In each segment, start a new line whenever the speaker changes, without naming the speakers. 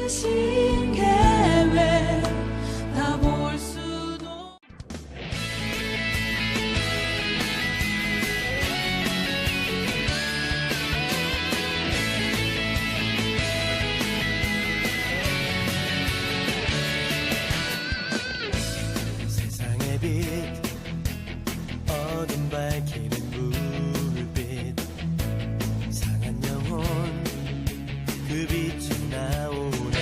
당신 계획 다 볼 수도.
세상의 빛 어둠 밝히는 불빛 상한 영혼 그 빛이 나오네.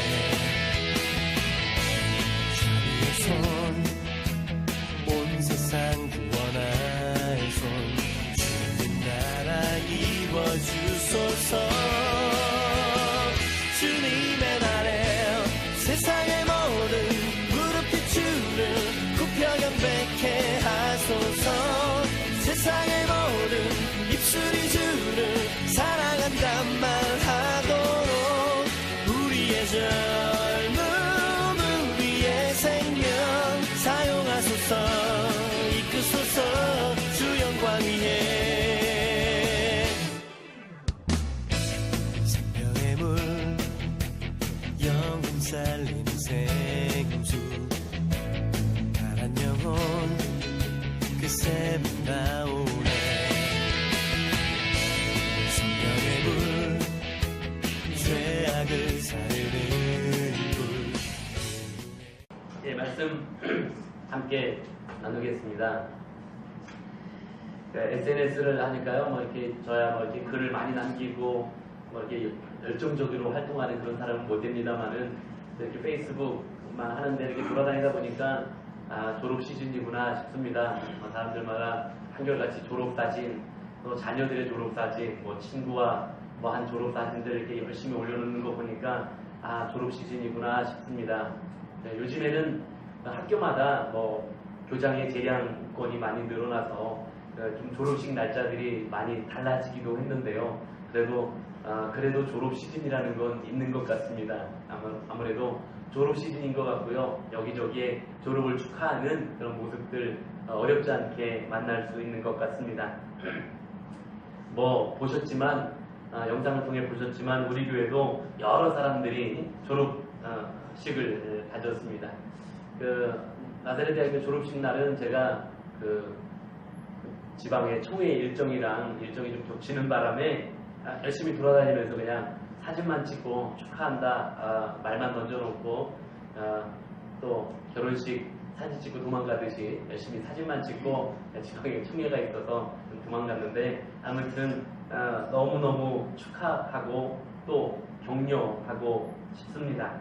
자비의 손 온 세상 구원할 손 주님 나라 이루어주소서. 주님의 날에 세상의 모든 무릎 비추는 구표 경배케 하소서. 세상의 모든 입술이 주를 사랑한단 말하도록 우리의 젊음 우리의 생명 사용하소서. 이끄소서 주 영광 위에. 생명의 물 영혼 살리는 생수 파란 영혼 그 샘 나오네. 생명의 물 죄악을 사르는 불.
예, 말씀 함께 나누겠습니다. SNS를 하니까요, 뭐 이렇게 저야 뭐 이렇게 글을 많이 남기고 뭐 이렇게 열정적으로 활동하는 그런 사람은 못 됩니다만은 이렇게 페이스북만 하는데 이렇게 돌아다니다 보니까 아, 졸업 시즌이구나 싶습니다. 사람들마다 한결같이 졸업 사진, 또 자녀들의 졸업 사진, 뭐 친구와 뭐 한 졸업 사진들 이렇게 열심히 올려놓는 거 보니까 아, 졸업 시즌이구나 싶습니다. 네, 요즘에는 학교마다 뭐 교장의 재량권이 많이 늘어나서 좀 졸업식 날짜들이 많이 달라지기도 했는데요. 그래도 졸업 시즌이라는 건 있는 것 같습니다. 아무래도 졸업 시즌인 것 같고요. 여기저기에 졸업을 축하하는 그런 모습들 어렵지 않게 만날 수 있는 것 같습니다. 뭐 보셨지만 영상을 통해 보셨지만 우리 교회도 여러 사람들이 졸업식을 가졌습니다. 나사렛 대학교 졸업식 날은 제가 지방의 총회 일정이 좀 겹치는 바람에 열심히 돌아다니면서 그냥 사진만 찍고 축하한다 말만 던져놓고 또 결혼식 사진 찍고 도망가듯이 열심히 사진만 찍고 지방에 총회가 있어서 좀 도망갔는데 아무튼 너무너무 축하하고 또 격려하고 싶습니다.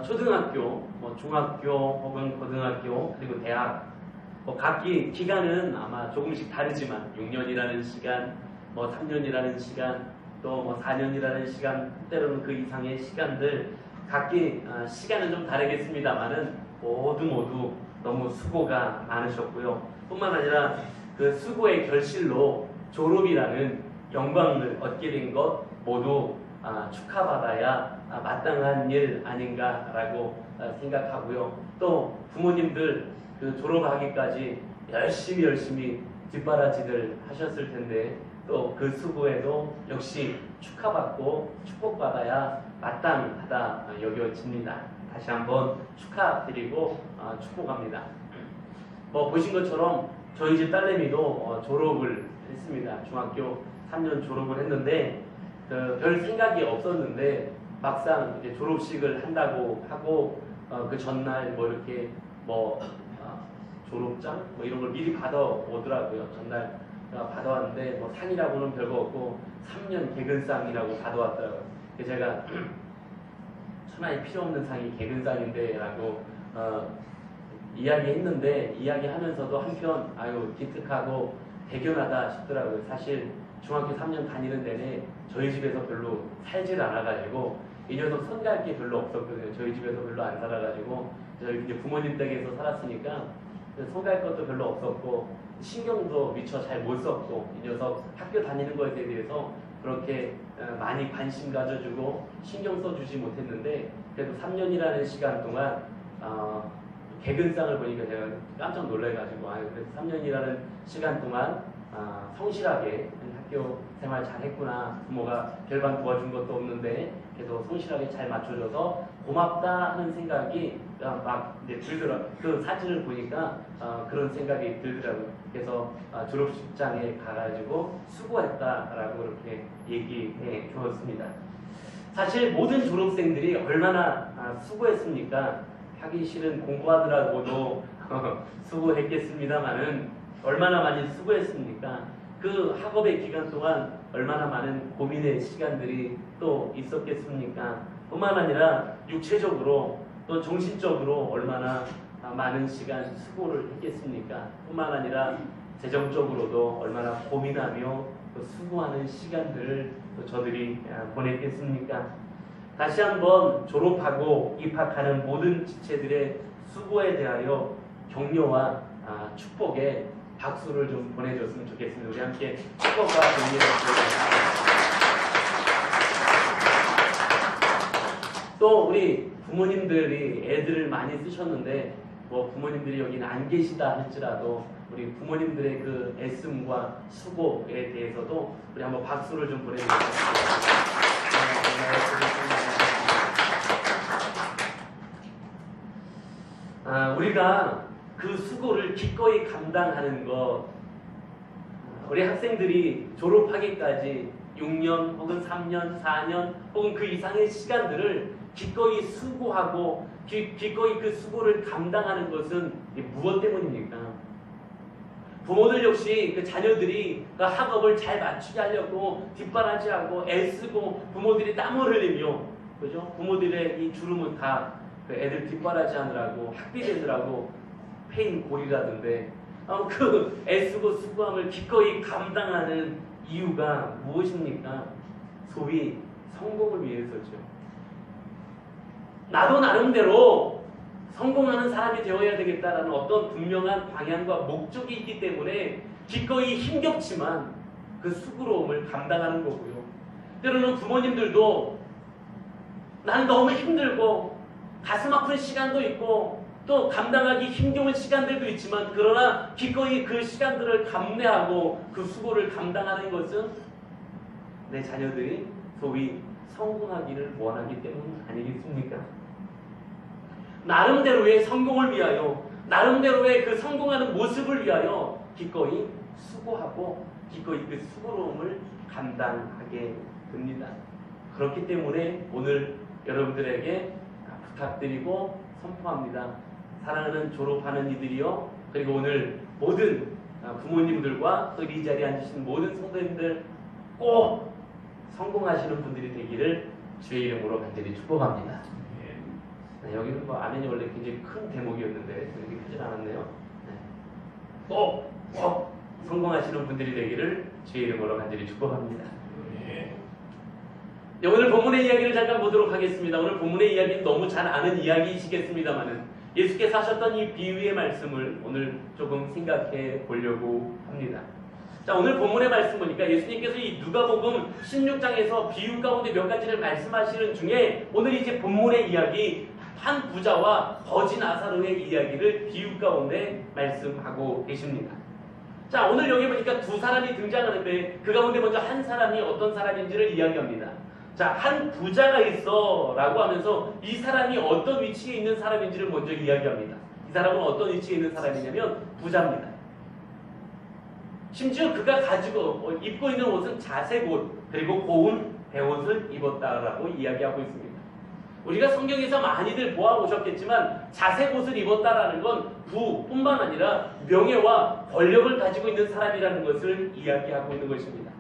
초등학교, 뭐 중학교 혹은 고등학교 그리고 대학 각 기간은 아마 조금씩 다르지만 6년이라는 시간, 뭐 3년이라는 시간, 또 뭐 4년이라는 시간, 때로는 그 이상의 시간들 각기 시간은 좀 다르겠습니다만은 모두 너무 수고가 많으셨고요. 뿐만 아니라 그 수고의 결실로 졸업이라는 영광을 얻게 된 것 모두 축하받아야 마땅한 일 아닌가라고 생각하고요. 또 부모님들 그 졸업하기까지 열심히 뒷바라지를 하셨을 텐데 또 그 수고에도 역시 축하받고 축복받아야 마땅하다 여겨집니다. 다시 한번 축하드리고 축복합니다. 뭐 보신 것처럼 저희 집 딸내미도 졸업을 했습니다. 중학교 3년 졸업을 했는데 별 생각이 없었는데 막상 이제 졸업식을 한다고 하고 그 전날 뭐 이렇게 뭐 졸업장 뭐 이런 걸 미리 받아오더라고요. 전날 받아왔는데 뭐 상이라고는 별거 없고 3년 개근상이라고 받아왔더라고요. 그래서 제가 천하에 필요 없는 상이 개근상인데 라고 이야기했는데 이야기하면서도 한편 아유 기특하고 대견하다 싶더라고요. 사실 중학교 3년 다니는 내내 저희 집에서 별로 살질 않아가지고 이 녀석 손 갈 게 별로 없었거든요. 저희 집에서 별로 안 살아가지고 저희 이제 부모님 댁에서 살았으니까 손 갈 것도 별로 없었고 신경도 미처 잘 못 썼고 이 녀석 학교 다니는 것에 대해서 그렇게 많이 관심 가져주고 신경 써주지 못했는데 그래도 3년이라는 시간 동안 개근상을 보니까 제가 깜짝 놀라가지고 그래서 3년이라는 시간 동안 성실하게 학교 생활 잘했구나. 부모가 별반 도와준 것도 없는데 그래도 성실하게 잘 맞춰줘서 고맙다 하는 생각이 막 이제 들더라고요. 그 사진을 보니까 그런 생각이 들더라고요. 그래서 졸업식장에 가가지고 수고했다라고 그렇게 얘기해 주었습니다. 사실 모든 졸업생들이 얼마나 수고했습니까? 하기 싫은 공부하느라고도 수고했겠습니다만은 얼마나 많이 수고했습니까? 그 학업의 기간 동안 얼마나 많은 고민의 시간들이 또 있었겠습니까? 뿐만 아니라 육체적으로 또 정신적으로 얼마나 많은 시간 수고를 했겠습니까? 뿐만 아니라 재정적으로도 얼마나 고민하며 또 수고하는 시간들을 또 저들이 보냈겠습니까? 다시 한번 졸업하고 입학하는 모든 지체들의 수고에 대하여 격려와 축복의 박수를 좀 보내줬으면 좋겠습니다. 우리 함께 축복과 격려를 보내드립니다. 또 우리 부모님들이 애들을 많이 쓰셨는데 뭐 부모님들이 여기는 안 계시다 할지라도 우리 부모님들의 그 애씀과 수고에 대해서도 우리 한번 박수를 좀 보내드리겠습니다. 우리가 그 수고를 기꺼이 감당하는 것, 우리 학생들이 졸업하기까지 6년 혹은 3년, 4년 혹은 그 이상의 시간들을 기꺼이 수고하고 기꺼이 그 수고를 감당하는 것은 무엇 때문입니까? 부모들 역시 그 자녀들이 그 학업을 잘 맞추게 하려고 뒷바라지하고 애쓰고 부모들이 땀을 흘리며 그죠? 부모들의 이 주름은 다 그 애들 뒷바라지하느라고 학비 내느라고 페인 골이라던데 그 애쓰고 수고함을 기꺼이 감당하는 이유가 무엇입니까? 소위 성공을 위해서죠. 나도 나름대로 성공하는 사람이 되어야 되겠다라는 어떤 분명한 방향과 목적이 있기 때문에 기꺼이 힘겹지만 그 수고로움을 감당하는 거고요. 때로는 부모님들도 난 너무 힘들고 가슴 아픈 시간도 있고 또 감당하기 힘겨운 시간들도 있지만 그러나 기꺼이 그 시간들을 감내하고 그 수고를 감당하는 것은 내 자녀들이 소위 성공하기를 원하기 때문 아니겠습니까? 나름대로의 성공을 위하여 나름대로의 그 성공하는 모습을 위하여 기꺼이 수고하고 기꺼이 그 수고로움을 감당하게 됩니다. 그렇기 때문에 오늘 여러분들에게 부탁드리고 선포합니다. 사랑하는 졸업하는 이들이요. 그리고 오늘 모든 부모님들과 또 이 자리에 앉으신 모든 성도님들 꼭 성공하시는 분들이 되기를 주의 이름으로 간절히 축복합니다. 네, 여기는 뭐 아멘이 원래 굉장히 큰 대목이었는데 이렇게 크진 않았네요. 네. 꼭 성공하시는 분들이 되기를 주의 이름으로 간절히 축복합니다. 네, 오늘 본문의 이야기를 잠깐 보도록 하겠습니다. 오늘 본문의 이야기는 너무 잘 아는 이야기이시겠습니다만은 예수께서 하셨던 이 비유의 말씀을 오늘 조금 생각해 보려고 합니다. 자, 오늘 본문의 말씀 보니까 예수님께서 이 누가복음 16장에서 비유 가운데 몇 가지를 말씀하시는 중에 오늘 이제 본문의 이야기 한 부자와 거지 나사로의 이야기를 비유 가운데 말씀하고 계십니다. 자, 오늘 여기 보니까 두 사람이 등장하는데 그 가운데 먼저 한 사람이 어떤 사람인지를 이야기합니다. 자, 한 부자가 있어 라고 하면서 이 사람이 어떤 위치에 있는 사람인지를 먼저 이야기합니다. 이 사람은 어떤 위치에 있는 사람이냐면 부자입니다. 심지어 그가 가지고 입고 있는 옷은 자색 옷 그리고 고운 베옷을 입었다라고 이야기하고 있습니다. 우리가 성경에서 많이들 보아오셨겠지만 자색 옷을 입었다라는 건 부뿐만 아니라 명예와 권력을 가지고 있는 사람이라는 것을 이야기하고 있는 것입니다.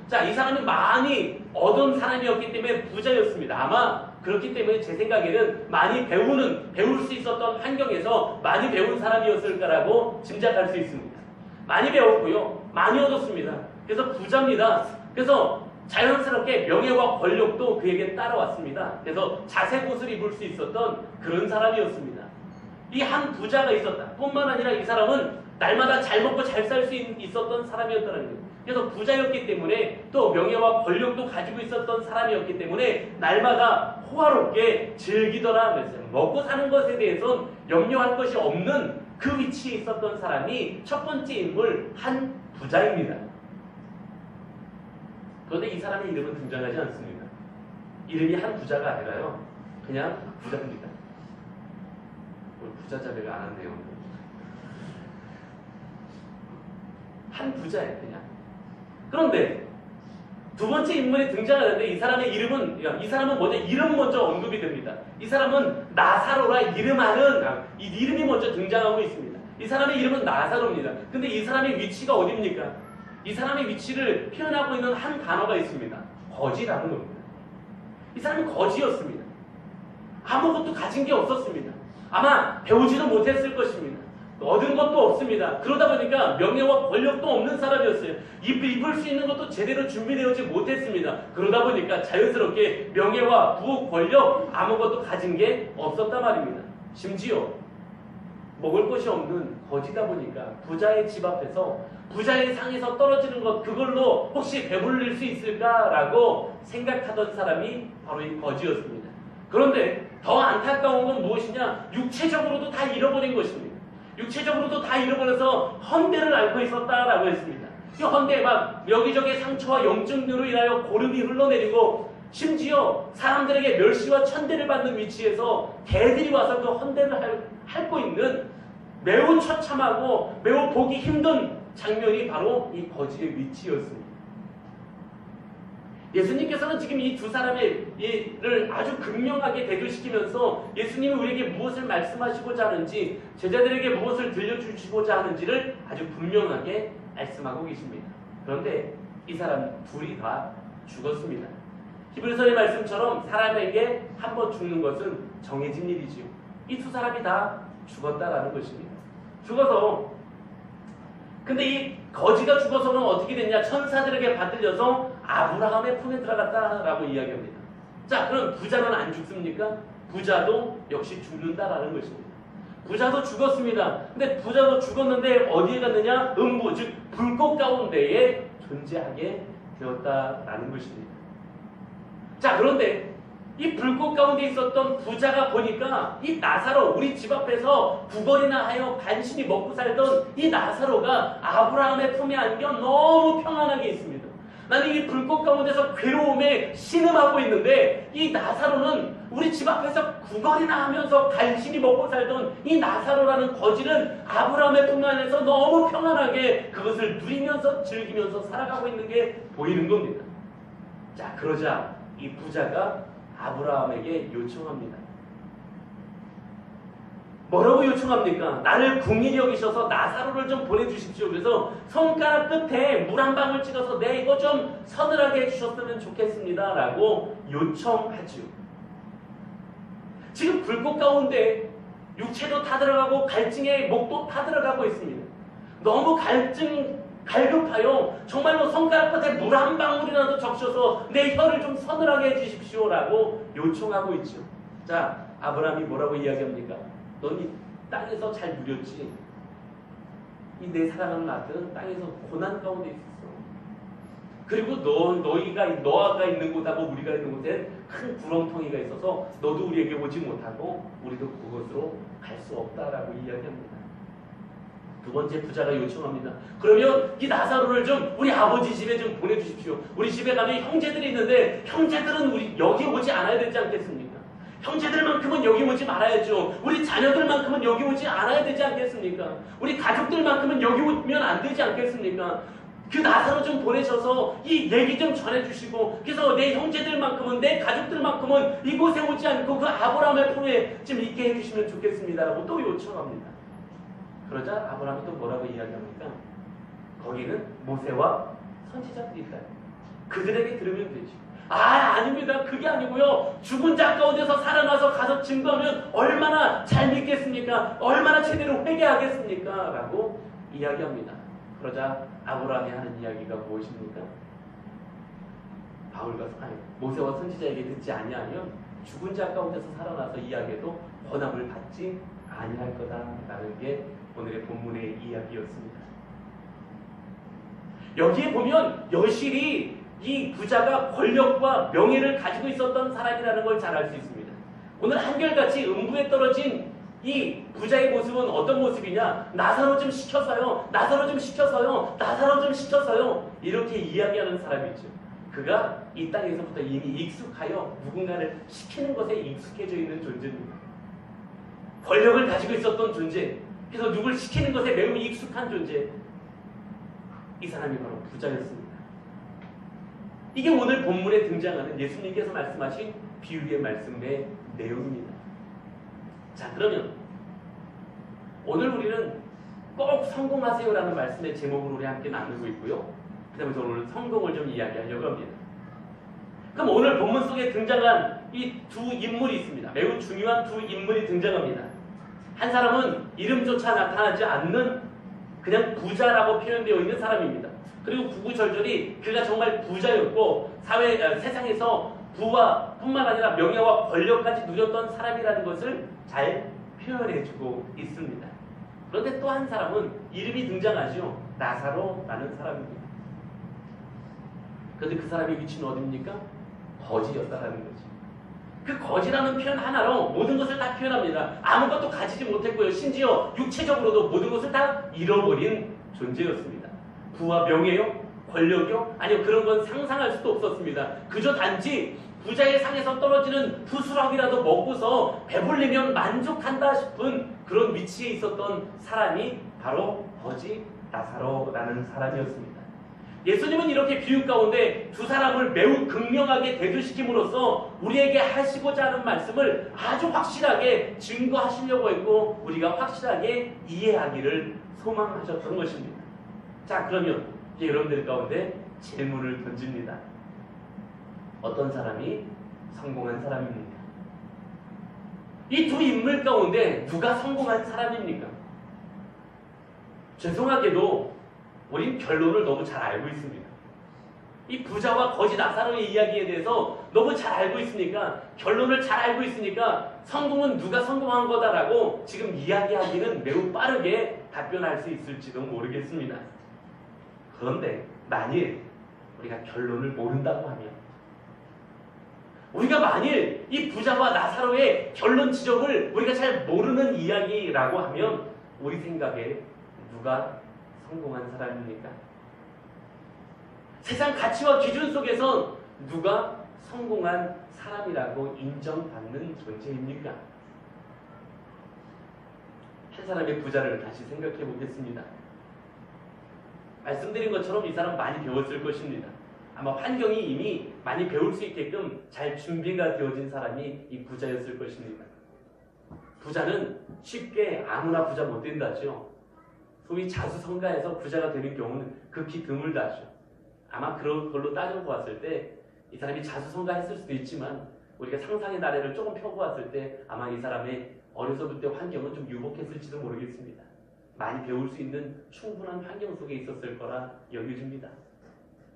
자, 이 사람이 많이 얻은 사람이었기 때문에 부자였습니다. 아마 그렇기 때문에 제 생각에는 많이 배울 수 있었던 환경에서 많이 배운 사람이었을까라고 짐작할 수 있습니다. 많이 배웠고요. 많이 얻었습니다. 그래서 부자입니다. 그래서 자연스럽게 명예와 권력도 그에게 따라왔습니다. 그래서 자색 옷을 입을 수 있었던 그런 사람이었습니다. 이 한 부자가 있었다. 뿐만 아니라 이 사람은 날마다 잘 먹고 잘 살 수 있었던 사람이었다는 거예요. 그래서 부자였기 때문에 또 명예와 권력도 가지고 있었던 사람이었기 때문에 날마다 호화롭게 즐기더라. 그랬어요. 먹고 사는 것에 대해서는 염려할 것이 없는 그 위치에 있었던 사람이 첫 번째 인물 한 부자입니다. 그런데 이 사람의 이름은 등장하지 않습니다. 이름이 한 부자가 아니라요. 그냥 부자입니다. 오늘 부자 자리가 안 왔네요. 한 부자예요, 그냥. 그런데 두 번째 인물이 등장하는데 이 사람은 먼저 이름 먼저 언급이 됩니다. 이 사람은 나사로라 이름이 먼저 등장하고 있습니다. 이 사람의 이름은 나사로입니다. 근데 이 사람의 위치가 어디입니까? 이 사람의 위치를 표현하고 있는 한 단어가 있습니다. 거지라는 겁니다. 이 사람은 거지였습니다. 아무것도 가진 게 없었습니다. 아마 배우지도 못했을 것입니다. 얻은 것도 없습니다. 그러다 보니까 명예와 권력도 없는 사람이었어요. 입을 수 있는 것도 제대로 준비되어지 못했습니다. 그러다 보니까 자연스럽게 명예와 부와 권력 아무것도 가진 게 없었단 말입니다. 심지어 먹을 것이 없는 거지다 보니까 부자의 집 앞에서 부자의 상에서 떨어지는 것 그걸로 혹시 배불릴 수 있을까라고 생각하던 사람이 바로 이 거지였습니다. 그런데 더 안타까운 건 무엇이냐? 육체적으로도 다 잃어버린 것입니다. 육체적으로도 다 잃어버려서 헌대를 앓고 있었다라고 했습니다. 이 헌대에 막 여기저기 상처와 염증으로 인하여 고름이 흘러내리고 심지어 사람들에게 멸시와 천대를 받는 위치에서 개들이 와서 그 헌대를 핥고 있는 매우 처참하고 매우 보기 힘든 장면이 바로 이 거지의 위치였습니다. 예수님께서는 지금 이 두 사람의 일을 아주 극명하게 대조시키면서 예수님이 우리에게 무엇을 말씀하시고자 하는지 제자들에게 무엇을 들려주시고자 하는지를 아주 분명하게 말씀하고 계십니다. 그런데 이 사람 둘이 다 죽었습니다. 히브리서의 말씀처럼 사람에게 한 번 죽는 것은 정해진 일이지요. 이 두 사람이 다 죽었다라는 것입니다. 죽어서 근데 이 거지가 죽어서는 어떻게 됐냐? 천사들에게 받들려서 아브라함의 품에 들어갔다라고 이야기합니다. 자, 그럼 부자는 안 죽습니까? 부자도 역시 죽는다라는 것입니다. 부자도 죽었습니다. 근데 부자도 죽었는데 어디에 갔느냐? 음부, 즉 불꽃 가운데에 존재하게 되었다라는 것입니다. 자, 그런데 이 불꽃 가운데 있었던 부자가 보니까 이 나사로, 우리 집 앞에서 구걸이나 하여 간신히 먹고 살던 이 나사로가 아브라함의 품에 안겨 너무 평안하게 있습니다. 나는 이 불꽃 가운데서 괴로움에 신음하고 있는데 이 나사로는 우리 집 앞에서 구걸이나 하면서 간신히 먹고 살던 이 나사로라는 거지는 아브라함의 품 안에서 너무 평안하게 그것을 누리면서 즐기면서 살아가고 있는 게 보이는 겁니다. 자, 그러자 이 부자가 아브라함에게 요청합니다. 뭐라고 요청합니까? 나를 궁히 여기셔서 나사로를 좀 보내주십시오. 그래서 손가락 끝에 물 한 방울 찍어서 내 이거 좀 서늘하게 해주셨으면 좋겠습니다. 라고 요청하죠. 지금 불꽃 가운데 육체도 타들어가고 갈증에 목도 타들어가고 있습니다. 너무 갈급하여 정말로 손가락 끝에 물 한 방울이라도 적셔서 내 혀를 좀 서늘하게 해주십시오. 라고 요청하고 있죠. 자, 아브라함이 뭐라고 이야기합니까? 넌 이 땅에서 잘 누렸지. 이 내 사랑하는 아들은 땅에서 고난 가운데 있었어. 그리고 너가 있는 곳하고 우리가 있는 곳에 큰 구렁텅이가 있어서 너도 우리에게 오지 못하고 우리도 그곳으로 갈 수 없다라고 이야기합니다. 두 번째 부자가 요청합니다. 그러면 이 나사로를 좀 우리 아버지 집에 좀 보내주십시오. 우리 집에 가면 형제들이 있는데 형제들은 우리 여기 오지 않아야 되지 않겠습니까? 형제들만큼은 여기 오지 말아야죠. 우리 자녀들만큼은 여기 오지 않아야 되지 않겠습니까? 우리 가족들만큼은 여기 오면 안 되지 않겠습니까? 그 나사로 좀 보내셔서 이 얘기 좀 전해주시고 그래서 내 형제들만큼은 내 가족들만큼은 이곳에 오지 않고 그 아브라함의 품에 좀 있게 해주시면 좋겠습니다라고 또 요청합니다. 그러자 아브라함이 또 뭐라고 이야기합니까? 거기는 모세와 선지자들이 있다. 그들에게 들으면 되지. 아닙니다. 그게 아니고요. 죽은 자 가운데서 살아나서 가서 증거하면 얼마나 잘 믿겠습니까? 얼마나 제대로 회개하겠습니까? 라고 이야기합니다. 그러자 아브라함이 하는 이야기가 무엇입니까? 모세와 선지자에게 듣지 아니하면 죽은 자 가운데서 살아나서 이야기해도 권함을 받지 아니할 거다라는 게 오늘의 본문의 이야기였습니다. 여기에 보면 여실히 이 부자가 권력과 명예를 가지고 있었던 사람이라는 걸 잘 알 수 있습니다. 오늘 한결같이 음부에 떨어진 이 부자의 모습은 어떤 모습이냐? 나사로 좀 시켜서요. 나사로 좀 시켜서요. 나사로 좀 시켜서요. 이렇게 이야기하는 사람이죠. 그가 이 땅에서부터 이미 익숙하여 누군가를 시키는 것에 익숙해져 있는 존재입니다. 권력을 가지고 있었던 존재, 그래서 누굴 시키는 것에 매우 익숙한 존재, 이 사람이 바로 부자였습니다. 이게 오늘 본문에 등장하는 예수님께서 말씀하신 비유의 말씀의 내용입니다. 자, 그러면 오늘 우리는 꼭 성공하세요라는 말씀의 제목으로 우리 함께 나누고 있고요. 그 다음에 저는 오늘 성공을 좀 이야기하려고 합니다. 그럼 오늘 본문 속에 등장한 이 두 인물이 있습니다. 매우 중요한 두 인물이 등장합니다. 한 사람은 이름조차 나타나지 않는 그냥 부자라고 표현되어 있는 사람입니다. 그리고 구구절절이 그가 정말 부자였고 세상에서 부와 뿐만 아니라 명예와 권력까지 누렸던 사람이라는 것을 잘 표현해주고 있습니다. 그런데 또 한 사람은 이름이 등장하죠. 나사로라는 사람입니다. 그런데 그 사람의 위치는 어디입니까? 거지였다라는 거죠. 그 거지라는 표현 하나로 모든 것을 다 표현합니다. 아무것도 가지지 못했고요. 심지어 육체적으로도 모든 것을 다 잃어버린 존재였습니다. 부와 명예요? 권력이요? 아니요, 그런 건 상상할 수도 없었습니다. 그저 단지 부자의 상에서 떨어지는 부스럭이라도 먹고서 배불리면 만족한다 싶은 그런 위치에 있었던 사람이 바로 거지 나사로라는 사람이었습니다. 예수님은 이렇게 비유 가운데 두 사람을 매우 극명하게 대조시킴으로써 우리에게 하시고자 하는 말씀을 아주 확실하게 증거하시려고 했고 우리가 확실하게 이해하기를 소망하셨던 것입니다. 자, 그러면 여러분들 가운데 질문을 던집니다. 어떤 사람이 성공한 사람입니까? 이 두 인물 가운데 누가 성공한 사람입니까? 죄송하게도 우린 결론을 너무 잘 알고 있습니다. 이 부자와 거지 나사로의 이야기에 대해서 너무 잘 알고 있으니까, 결론을 잘 알고 있으니까 성공은 누가 성공한 거다라고 지금 이야기하기는 매우 빠르게 답변할 수 있을지도 모르겠습니다. 그런데 만일 우리가 결론을 모른다고 하면, 우리가 만일 이 부자와 나사로의 결론 지점을 우리가 잘 모르는 이야기라고 하면 우리 생각에 누가 성공한 사람입니까? 세상 가치와 기준 속에서 누가 성공한 사람이라고 인정받는 존재입니까? 한 사람의 부자를 다시 생각해 보겠습니다. 말씀드린 것처럼 이 사람 많이 배웠을 것입니다. 아마 환경이 이미 많이 배울 수 있게끔 잘 준비가 되어진 사람이 이 부자였을 것입니다. 부자는 쉽게 아무나 부자 못 된다죠. 소위 자수성가해서 부자가 되는 경우는 극히 드물다죠. 아마 그런 걸로 따져보았을 때 이 사람이 자수성가했을 수도 있지만 우리가 상상의 나래를 조금 펴보았을 때 아마 이 사람의 어려서부터 환경은 좀 유복했을지도 모르겠습니다. 많이 배울 수 있는 충분한 환경 속에 있었을 거라 여겨집니다.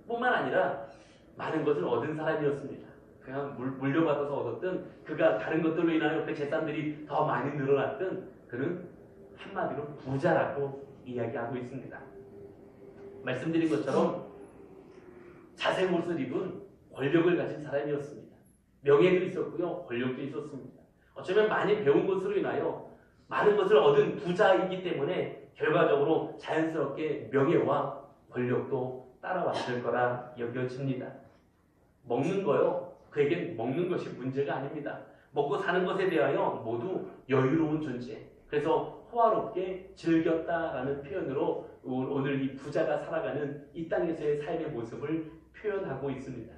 뿐만 아니라 많은 것을 얻은 사람이었습니다. 그냥 물려받아서 얻었든 그가 다른 것들로 인하여 그 재산들이 더 많이 늘어났든 그는 한마디로 부자라고 이야기하고 있습니다. 말씀드린 것처럼 자색 옷을 입은 권력을 가진 사람이었습니다. 명예도 있었고요, 권력도 있었습니다. 어쩌면 많이 배운 것으로 인하여 많은 것을 얻은 부자이기 때문에 결과적으로 자연스럽게 명예와 권력도 따라왔을 거라 여겨집니다. 먹는 거요, 그에겐 먹는 것이 문제가 아닙니다. 먹고 사는 것에 대하여 모두 여유로운 존재, 그래서 호화롭게 즐겼다라는 표현으로 오늘 이 부자가 살아가는 이 땅에서의 삶의 모습을 표현하고 있습니다.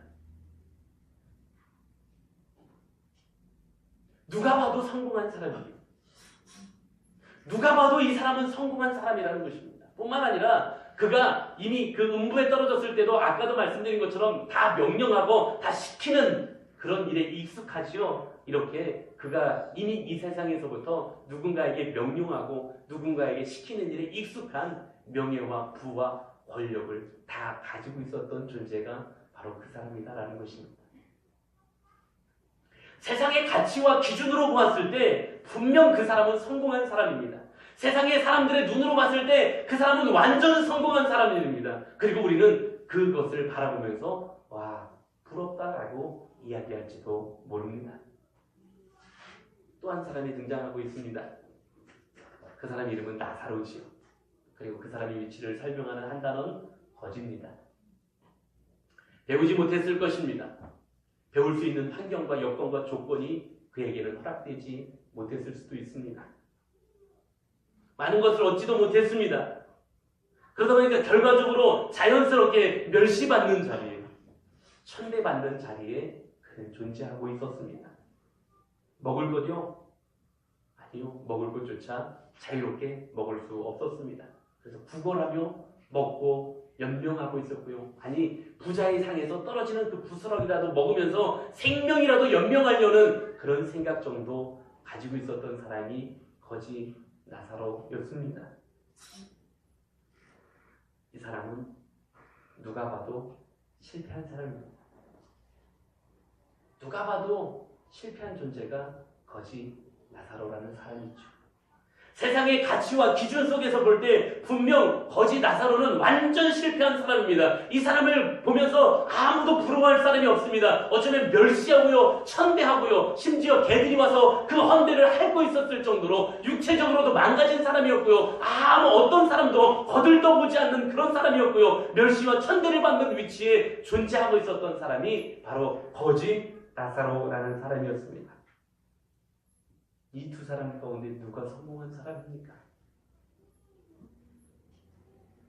누가 봐도 성공한 사람입니다. 누가 봐도 이 사람은 성공한 사람이라는 것입니다. 뿐만 아니라 그가 이미 그 음부에 떨어졌을 때도 아까도 말씀드린 것처럼 다 명령하고 다 시키는 그런 일에 익숙하지요. 이렇게 그가 이미 이 세상에서부터 누군가에게 명령하고 누군가에게 시키는 일에 익숙한 명예와 부와 권력을 다 가지고 있었던 존재가 바로 그 사람이다라는 것입니다. 세상의 가치와 기준으로 보았을 때 분명 그 사람은 성공한 사람입니다. 세상의 사람들의 눈으로 봤을 때 그 사람은 완전 성공한 사람입니다. 그리고 우리는 그것을 바라보면서 와, 부럽다라고 이야기할지도 모릅니다. 또 한 사람이 등장하고 있습니다. 그 사람 이름은 나사로지요. 그리고 그 사람의 위치를 설명하는 한 단어는 거지입니다. 배우지 못했을 것입니다. 배울 수 있는 환경과 여건과 조건이 그에게는 허락되지 못했을 수도 있습니다. 많은 것을 얻지도 못했습니다. 그러다 보니까 결과적으로 자연스럽게 멸시받는 자리에, 천대받는 자리에 그는 존재하고 있었습니다. 먹을 것이요? 아니요. 먹을 것조차 자유롭게 먹을 수 없었습니다. 그래서 구걸하며 먹고 연명하고 있었고요. 아니, 부자의 상에서 떨어지는 그 부스러기라도 먹으면서 생명이라도 연명하려는 그런 생각 정도 가지고 있었던 사람이 거지 나사로였습니다. 이 사람은 누가 봐도 실패한 사람입니다. 누가 봐도 실패한 존재가 거지 나사로라는 사람이죠. 세상의 가치와 기준 속에서 볼 때 분명 거지 나사로는 완전 실패한 사람입니다. 이 사람을 보면서 아무도 부러워할 사람이 없습니다. 어쩌면 멸시하고요, 천대하고요, 심지어 개들이 와서 그 헌대를 핥고 있었을 정도로 육체적으로도 망가진 사람이었고요. 아무 어떤 사람도 거들떠보지 않는 그런 사람이었고요. 멸시와 천대를 받는 위치에 존재하고 있었던 사람이 바로 거지 나사로라는 사람이었습니다. 이 두 사람 가운데 누가 성공한 사람입니까?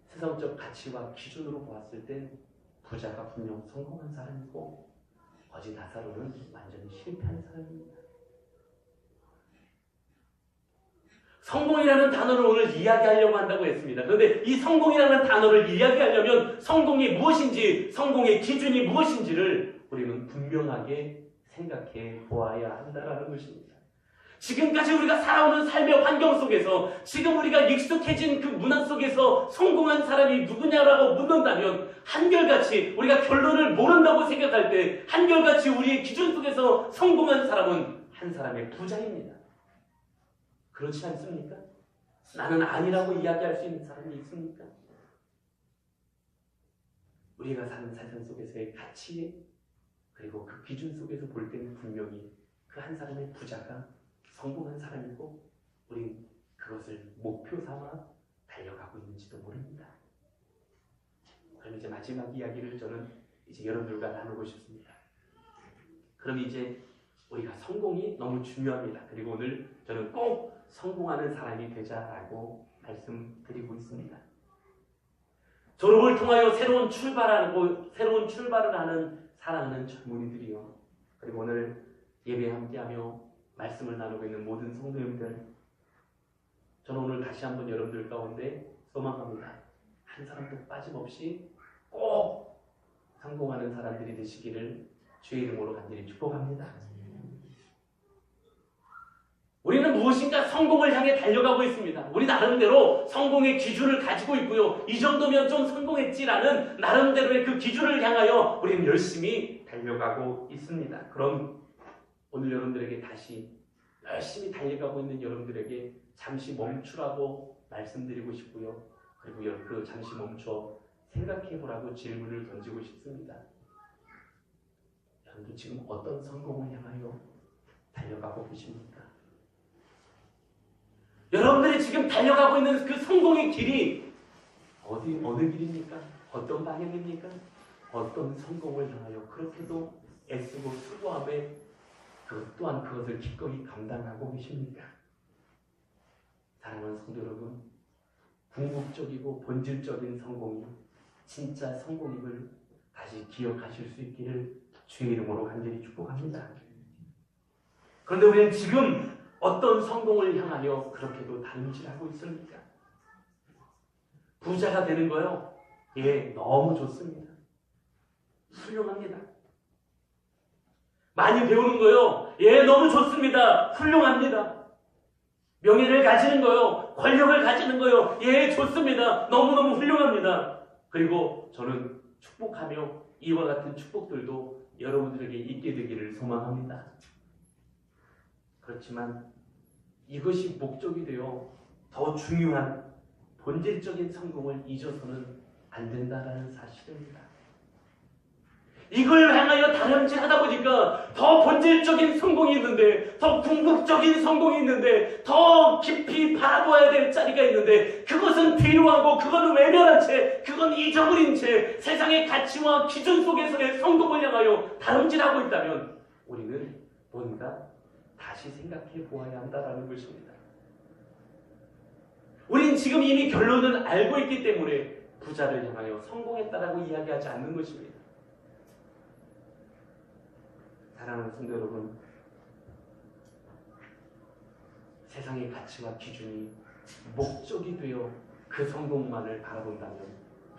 세상적 가치와 기준으로 보았을 때 부자가 분명 성공한 사람이고 거지 나사로는 완전히 실패한 사람입니다. 성공이라는 단어를 오늘 이야기하려고 한다고 했습니다. 그런데 이 성공이라는 단어를 이야기하려면 성공이 무엇인지, 성공의 기준이 무엇인지를 우리는 분명하게 생각해 보아야 한다는 것입니다. 지금까지 우리가 살아오는 삶의 환경 속에서, 지금 우리가 익숙해진 그 문화 속에서 성공한 사람이 누구냐라고 묻는다면 한결같이 우리가 결론을 모른다고 생각할 때 한결같이 우리의 기준 속에서 성공한 사람은 한 사람의 부자입니다. 그렇지 않습니까? 나는 아니라고 이야기할 수 있는 사람이 있습니까? 우리가 사는 세상 속에서의 가치에, 그리고 그 기준 속에서 볼 때는 분명히 그 한 사람의 부자가 성공한 사람이고 우린 그것을 목표 삼아 달려가고 있는지도 모릅니다. 그럼 이제 마지막 이야기를 저는 이제 여러분들과 나누고 싶습니다. 그럼 이제 우리가 성공이 너무 중요합니다. 그리고 오늘 저는 꼭 성공하는 사람이 되자라고 말씀드리고 있습니다. 졸업을 통하여 새로운 출발을 하는 사랑하는 젊은이들이요. 그리고 오늘 예배 함께하며 말씀을 나누고 있는 모든 성도님들, 저는 오늘 다시 한번 여러분들 가운데 소망합니다. 한 사람도 빠짐없이 꼭 성공하는 사람들이 되시기를 주의 이름으로 간절히 축복합니다. 우리는 무엇인가 성공을 향해 달려가고 있습니다. 우리 나름대로 성공의 기준을 가지고 있고요. 이 정도면 좀 성공했지라는 나름대로의 그 기준을 향하여 우리는 열심히 달려가고 있습니다. 그럼 오늘 여러분들에게 다시 열심히 달려가고 있는 여러분들에게 잠시 멈추라고 말씀드리고 싶고요. 그리고 그 잠시 멈춰 생각해보라고 질문을 던지고 싶습니다. 여러분들 지금 어떤 성공을 향하여 달려가고 계십니까? 여러분들이 지금 달려가고 있는 그 성공의 길이 어느 길입니까? 어떤 방향입니까? 어떤 성공을 향하여 그렇게도 애쓰고 수고함에 또한 그것을 기꺼이 감당하고 계십니까? 사랑하는 성도 여러분, 궁극적이고 본질적인 성공이 진짜 성공임을 다시 기억하실 수 있기를 주의 이름으로 간절히 축복합니다. 그런데 우리는 지금 어떤 성공을 향하여 그렇게도 다름질하고 있습니까? 부자가 되는 거요? 예, 너무 좋습니다. 훌륭합니다. 많이 배우는 거요? 예, 너무 좋습니다. 훌륭합니다. 명예를 가지는 거요? 권력을 가지는 거요? 예, 좋습니다. 너무너무 훌륭합니다. 그리고 저는 축복하며 이와 같은 축복들도 여러분들에게 있게 되기를 소망합니다. 그렇지만 이것이 목적이 되어 더 중요한 본질적인 성공을 잊어서는 안 된다는 사실입니다. 이걸 향하여 다름질하다 보니까 더 본질적인 성공이 있는데, 더 궁극적인 성공이 있는데, 더 깊이 바라보아야 될 자리가 있는데, 그것은 뒤로하고 그건 외면한 채, 그건 잊어버린 채 세상의 가치와 기준 속에서의 성공을 향하여 다름질하고 있다면 우리는 뭔가 다시 생각해 보아야 한다는 것입니다. 우린 지금 이미 결론을 알고 있기 때문에 부자를 향하여 성공했다라고 이야기하지 않는 것입니다. 사랑하는 성도 여러분, 세상의 가치와 기준이 목적이 되어 그 성공만을 바라본다면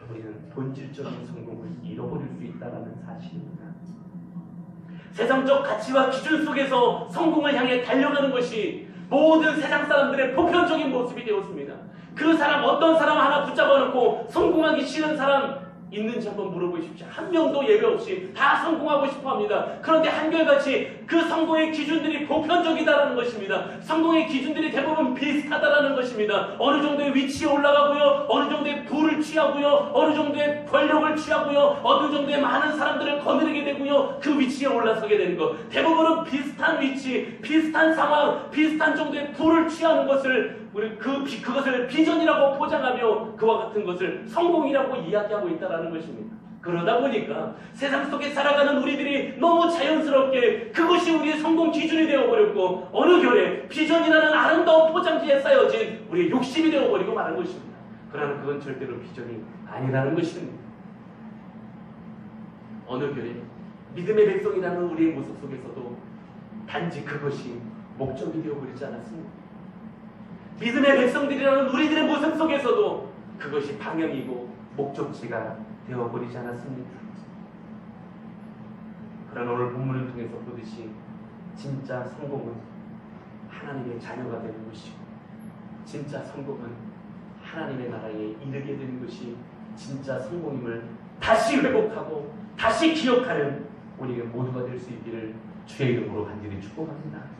우리는 본질적인 성공을 잃어버릴 수 있다는 사실입니다. 세상적 가치와 기준 속에서 성공을 향해 달려가는 것이 모든 세상 사람들의 보편적인 모습이 되었습니다. 그 사람, 어떤 사람 하나 붙잡아 놓고 성공하기 싫은 사람 있는지 한번 물어보십시오. 한 명도 예외 없이 다 성공하고 싶어 합니다. 그런데 한결같이 그 성공의 기준들이 보편적이다라는 것입니다. 성공의 기준들이 대부분 비슷하다라는 것입니다. 어느 정도의 위치에 올라가고요, 어느 정도의 부를 취하고요, 어느 정도의 권력을 취하고요, 어느 정도의 많은 사람들을 거느리게 되고요, 그 위치에 올라서게 되는 것. 대부분은 비슷한 위치, 비슷한 상황, 비슷한 정도의 부를 취하는 것을 그것을 비전이라고 포장하며 그와 같은 것을 성공이라고 이야기하고 있다는 것입니다. 그러다 보니까 세상 속에 살아가는 우리들이 너무 자연스럽게 그것이 우리의 성공 기준이 되어버렸고, 어느 결에 비전이라는 아름다운 포장지에 쌓여진 우리의 욕심이 되어버리고 마는 것입니다. 그러나 그건 절대로 비전이 아니라는 것입니다. 어느 결에 믿음의 백성이라는 우리의 모습 속에서도 단지 그것이 목적이 되어버리지 않았습니다. 믿음의 백성들이라는 우리들의 모습 속에서도 그것이 방향이고 목적지가 되어버리지 않았습니다. 그러나 오늘 본문을 통해서 보듯이 진짜 성공은 하나님의 자녀가 되는 것이고, 진짜 성공은 하나님의 나라에 이르게 되는 것이 진짜 성공임을 다시 회복하고 다시 기억하는 우리가 모두가 될 수 있기를 주의 이름으로 간절히 축복합니다.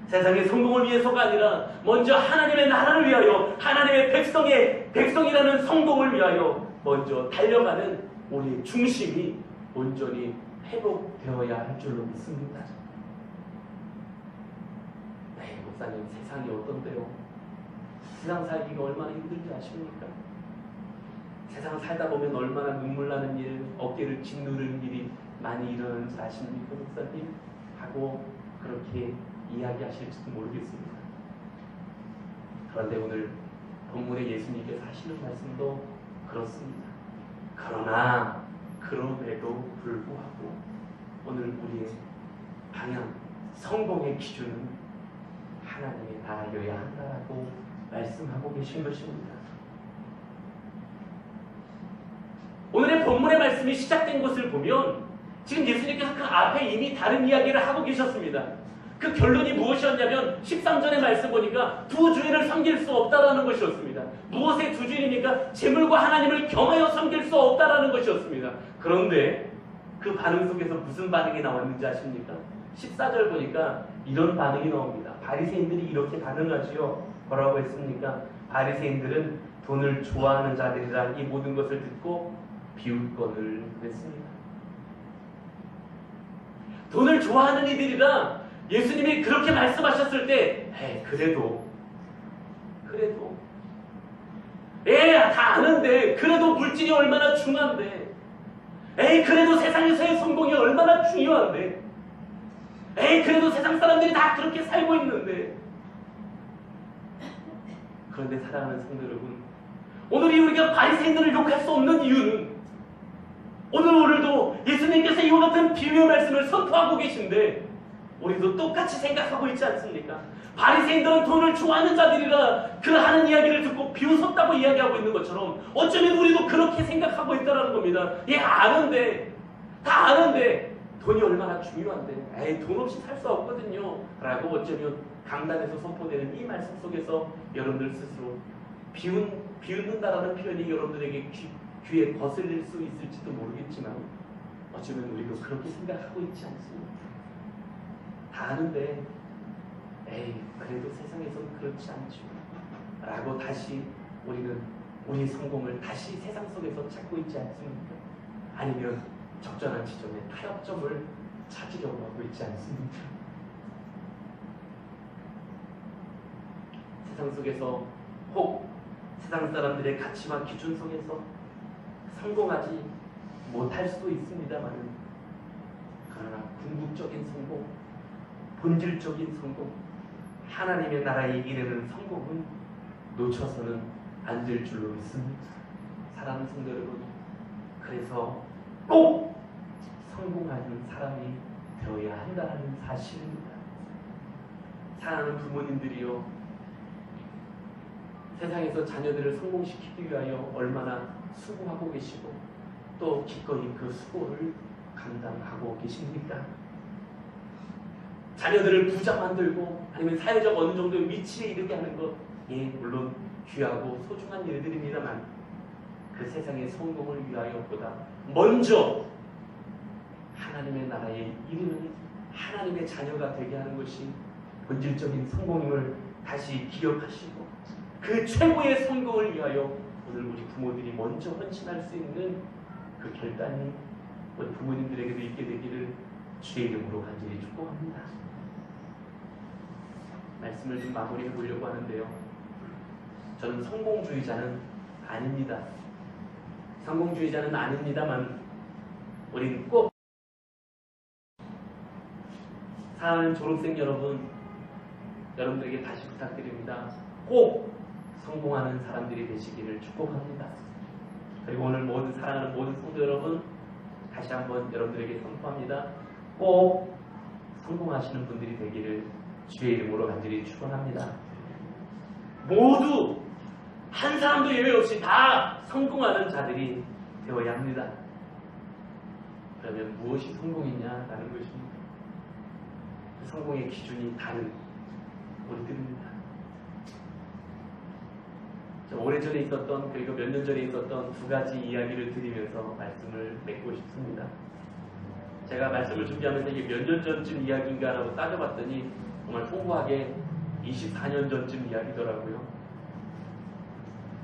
세상의 성공을 위해서가 아니라 먼저 하나님의 나라를 위하여, 하나님의 백성이라는 성공을 위하여 먼저 달려가는 우리의 중심이 온전히 회복되어야 할 줄로 믿습니다. 네, 목사님, 세상이 어떤데요? 세상 살기가 얼마나 힘든지 아십니까? 세상 살다 보면 얼마나 눈물 나는 일, 어깨를 짓누르는 일이 많이 일어나는지 아십니까, 목사님? 하고 그렇게 이야기하실지도 모르겠습니다. 그런데 오늘 본문에 예수님께서 하시는 말씀도 그렇습니다. 그러나 그럼에도 불구하고 오늘 우리의 방향, 성공의 기준은 하나님의 나라여야 한다라고 말씀하고 계신 것입니다. 오늘의 본문의 말씀이 시작된 것을 보면 지금 예수님께서 그 앞에 이미 다른 이야기를 하고 계셨습니다. 그 결론이 무엇이었냐면 13절의 말씀 보니까 두 주인을 섬길 수 없다라는 것이었습니다. 무엇의 두 주인입니까? 재물과 하나님을 겸하여 섬길 수 없다라는 것이었습니다. 그런데 그 반응 속에서 무슨 반응이 나왔는지 아십니까? 14절 보니까 이런 반응이 나옵니다. 바리새인들이 이렇게 반응하지요. 뭐라고 했습니까? 바리새인들은 돈을 좋아하는 자들이라 이 모든 것을 듣고 비웃거늘 그랬습니다. 돈을 좋아하는 이들이라 예수님이 그렇게 말씀하셨을 때 그래도 다 아는데, 그래도 물질이 얼마나 중요한데, 그래도 세상에서의 성공이 얼마나 중요한데, 그래도 세상 사람들이 다 그렇게 살고 있는데. 그런데 사랑하는 성도 여러분, 오늘 우리가 바리새인들을 욕할 수 없는 이유는 오늘도 예수님께서 이와 같은 비유의 말씀을 선포하고 계신데 우리도 똑같이 생각하고 있지 않습니까? 바리새인들은 돈을 좋아하는 자들이라 그 하는 이야기를 듣고 비웃었다고 이야기하고 있는 것처럼 어쩌면 우리도 그렇게 생각하고 있다는 겁니다. 다 아는데 돈이 얼마나 중요한데 돈 없이 살 수 없거든요 라고 어쩌면 강단에서 선포되는 이 말씀 속에서 여러분들 스스로 비웃는다라는 표현이 여러분들에게 귀에 거슬릴 수 있을지도 모르겠지만 어쩌면 우리도 그렇게 생각하고 있지 않습니까? 다 아는데 그래도 세상에서는 그렇지 않죠 라고 다시 우리는 우리의 성공을 다시 세상 속에서 찾고 있지 않습니까? 아니면 적절한 지점에 타협점을 찾으려고 하고 있지 않습니까? 세상 속에서 혹 세상 사람들의 가치와 기준 속에서 성공하지 못할 수도 있습니다만, 그러나 궁극적인 성공, 본질적인 성공, 하나님의 나라에 이르는 성공은 놓쳐서는 안 될 줄로 믿습니다. 사랑하는 성도 여러분, 그래서 꼭 성공하는 사람이 되어야 한다는 사실입니다. 사랑하는 부모님들이요, 세상에서 자녀들을 성공시키기 위하여 얼마나 수고하고 계시고 또 기꺼이 그 수고를 감당하고 계십니까? 자녀들을 부자 만들고 아니면 사회적 어느 정도의 위치에 이르게 하는 것, 예, 물론 귀하고 소중한 일들입니다만, 그 세상의 성공을 위하여보다 먼저 하나님의 나라에 이르는 하나님의 자녀가 되게 하는 것이 본질적인 성공임을 다시 기억하시고, 그 최고의 성공을 위하여 오늘 우리 부모들이 먼저 헌신할 수 있는 그 결단이 우리 부모님들에게도 있게 되기를 주의 이름으로 간절히 축복합니다. 말씀을 좀 마무리해 보려고 하는데요, 저는 성공주의자는 아닙니다. 성공주의자는 아닙니다만, 우리는 꼭 사랑하는 졸업생 여러분, 여러분들에게 다시 부탁드립니다. 꼭 성공하는 사람들이 되시기를 축복합니다. 그리고 오늘 모든 사랑하는 모든 성도 여러분, 다시 한번 여러분들에게 선포합니다. 꼭 성공하시는 분들이 되기를 주의 이름으로 간절히 축원합니다. 모두 한 사람도 예외 없이 다 성공하는 자들이 되어야 합니다. 그러면 무엇이 성공이냐라는 것입니다. 그 성공의 기준이 다른 우리들입니다. 오래전에 있었던, 그리고 몇 년 전에 있었던 두 가지 이야기를 드리면서 말씀을 맺고 싶습니다. 제가 말씀을 준비하면서 이게 몇 년 전쯤 이야기인가라고 따져봤더니 정말 통보하게 24년 전쯤 이야기더라고요.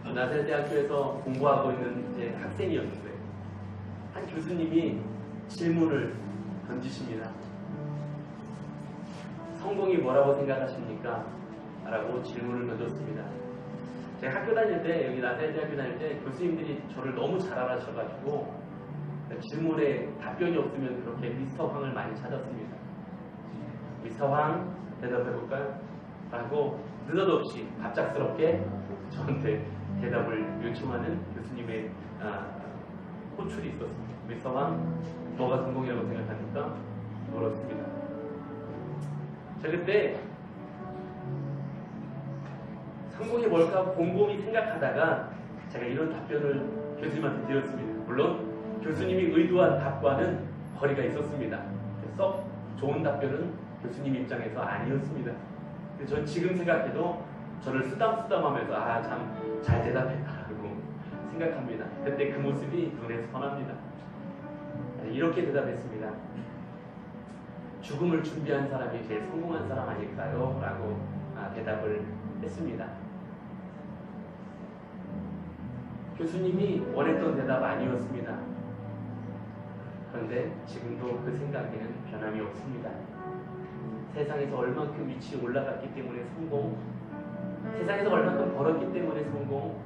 나사렛대학교에서 공부하고 있는 이제 학생이었는데, 한 교수님이 질문을 던지십니다. 성공이 뭐라고 생각하십니까? 라고 질문을 던졌습니다. 제가 학교 다닐 때, 여기 나사렛대학교 다닐 때 교수님들이 저를 너무 잘 알아셔가지고 질문에 답변이 없으면 그렇게 미스터 황을 많이 찾았습니다. 미스터 황, 대답해볼까요? 라고 느닷없이 갑작스럽게 저한테 대답을 요청하는 교수님의 호출이 있었습니다. 미스터 황, 뭐가 성공이라고 생각합니까? 물었습니다. 제가 그때 성공이 뭘까 곰곰이 생각하다가 제가 이런 답변을 교수님한테 드렸습니다. 물론 교수님이 의도한 답과는 거리가 있었습니다. 썩 좋은 답변은 교수님 입장에서 아니었습니다. 전 지금 생각해도 저를 쓰담쓰담하면서 참 잘 대답했다라고 생각합니다. 그때 그 모습이 눈에 선합니다. 이렇게 대답했습니다. 죽음을 준비한 사람이 제일 성공한 사람 아닐까요? 라고 대답을 했습니다. 교수님이 원했던 대답 아니었습니다. 그런데 지금도 그 생각에는 변함이 없습니다. 세상에서 얼만큼 위치에 올라갔기 때문에 성공, 세상에서 얼만큼 벌었기 때문에 성공,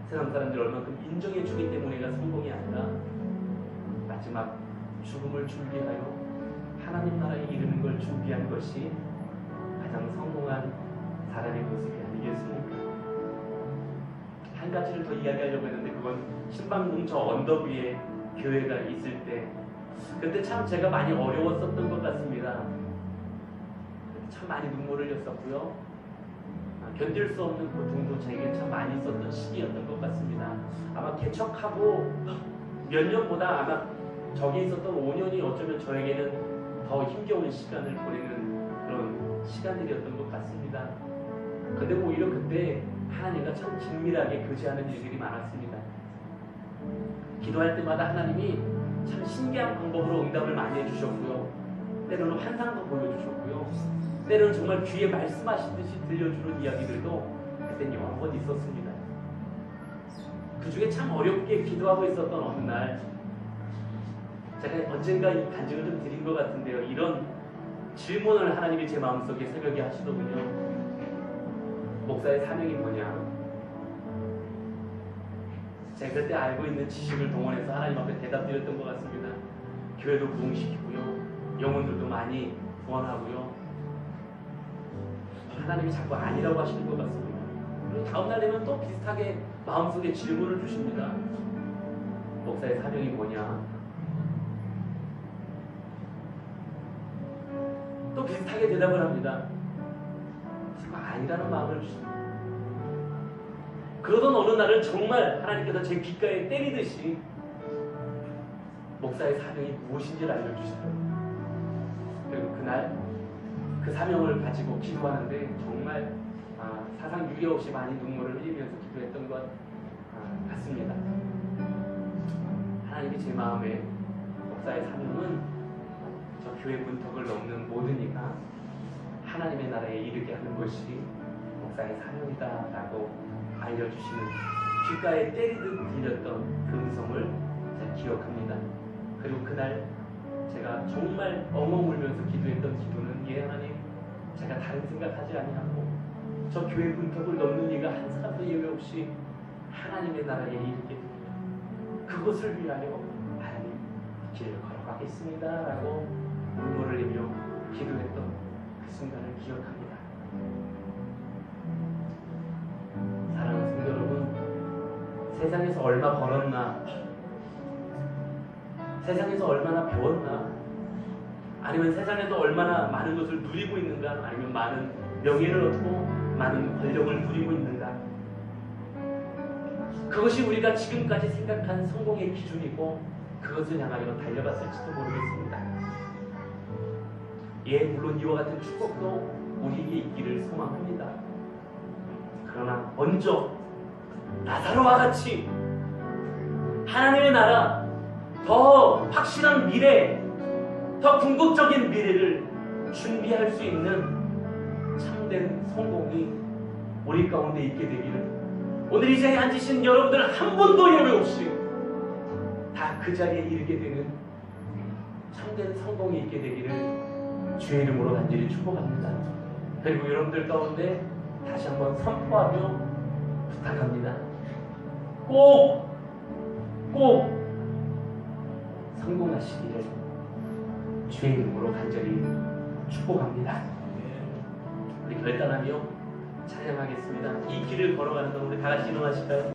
세상 사람들이 얼만큼 인정해주기 때문에가 성공이 아니라 마지막 죽음을 준비하여 하나님 나라에 이르는 걸 준비한 것이 가장 성공한 사람의 모습이 아니겠습니까? 한 가지를 더 이야기하려고 했는데, 그건 신방동 저 언덕 위에 교회가 있을 때, 그때 참 제가 많이 어려웠었던 것 같습니다. 참 많이 눈물을 흘렸었고요. 견딜 수 없는 고통도 제게 참 많이 있었던 시기였던 것 같습니다. 아마 개척하고 몇 년보다 아마 저기 있었던 5년이 어쩌면 저에게는 더 힘겨운 시간을 보내는 그런 시간들이었던 것 같습니다. 근데 오히려 그때 하나님과 참 긴밀하게 교제하는 일들이 많았습니다. 기도할 때마다 하나님이 참 신기한 방법으로 응답을 많이 해주셨고요. 때로는 환상도 보여주셨고요. 때로는 정말 귀에 말씀하시듯이 들려주는 이야기들도 그때는 여러 번 있었습니다. 그 중에 참 어렵게 기도하고 있었던 어느 날, 제가 언젠가 이 간증을 좀 드린 것 같은데요. 이런 질문을 하나님이 제 마음속에 새벽에 하시더군요. 목사의 사명이 뭐냐? 제가 그때 알고 있는 지식을 동원해서 하나님 앞에 대답드렸던 것 같습니다. 교회도 부흥시키고요. 영혼들도 많이 구원하고요. 하나님이 자꾸 아니라고 하시는 것 같습니다. 그리고 다음날 되면 또 비슷하게 마음속에 질문을 주십니다. 목사의 사명이 뭐냐? 또 비슷하게 대답을 합니다. 자꾸 아니라는 마음을 주십니다. 그러던 어느 날은 정말 하나님께서 제 귓가에 때리듯이 목사의 사명이 무엇인지를 알려주시더라고요. 그리고 그날 그 사명을 가지고 기도하는데 정말 사상 유례 없이 많이 눈물을 흘리면서 기도했던 것 같습니다. 하나님이 제 마음에 목사의 사명은 저 교회 문턱을 넘는 모든 이가 하나님의 나라에 이르게 하는 것이 목사의 사명이다라고 알려주시는 귓가에 때리듯 들렸던 그 음성을 제가 기억합니다. 그리고 그날 제가 정말 엉엉 울면서 기도했던 기도는 예 하나님, 제가 다른 생각하지 아니하고 저 교회 문턱을 넘는 이가 한 사람도 예외 없이 하나님의 나라에 이르게 됩니다. 그것을 위하여 하나님 길을 걸어가겠습니다 라고 눈물을 흘리며 기도했던 그 순간을 기억합니다. 사랑하는 성도 여러분, 세상에서 얼마 벌었나, 세상에서 얼마나 배웠나, 아니면 세상에서 얼마나 많은 것을 누리고 있는가, 아니면 많은 명예를 얻고 많은 권력을 누리고 있는가, 그것이 우리가 지금까지 생각한 성공의 기준이고 그것을 향하여 달려갔을지도 모르겠습니다. 예, 물론 이와 같은 축복도 우리에게 있기를 소망합니다. 그러나 먼저 나사로와 같이 하나님의 나라, 더 확실한 미래, 더 궁극적인 미래를 준비할 수 있는 참된 성공이 우리 가운데 있게 되기를, 오늘 이 자리에 앉으신 여러분들 한 분도 예외 없이 다 그 자리에 이르게 되는 참된 성공이 있게 되기를 주의 이름으로 간절히 축복합니다. 그리고 여러분들 가운데 다시 한번 선포하며 부탁합니다. 꼭 성공하시기를 주의 이름으로 간절히 축복합니다. 우리 결단하며 찬양하겠습니다. 이 길을 걸어가는 동안 우리 다 같이 일어나실까요?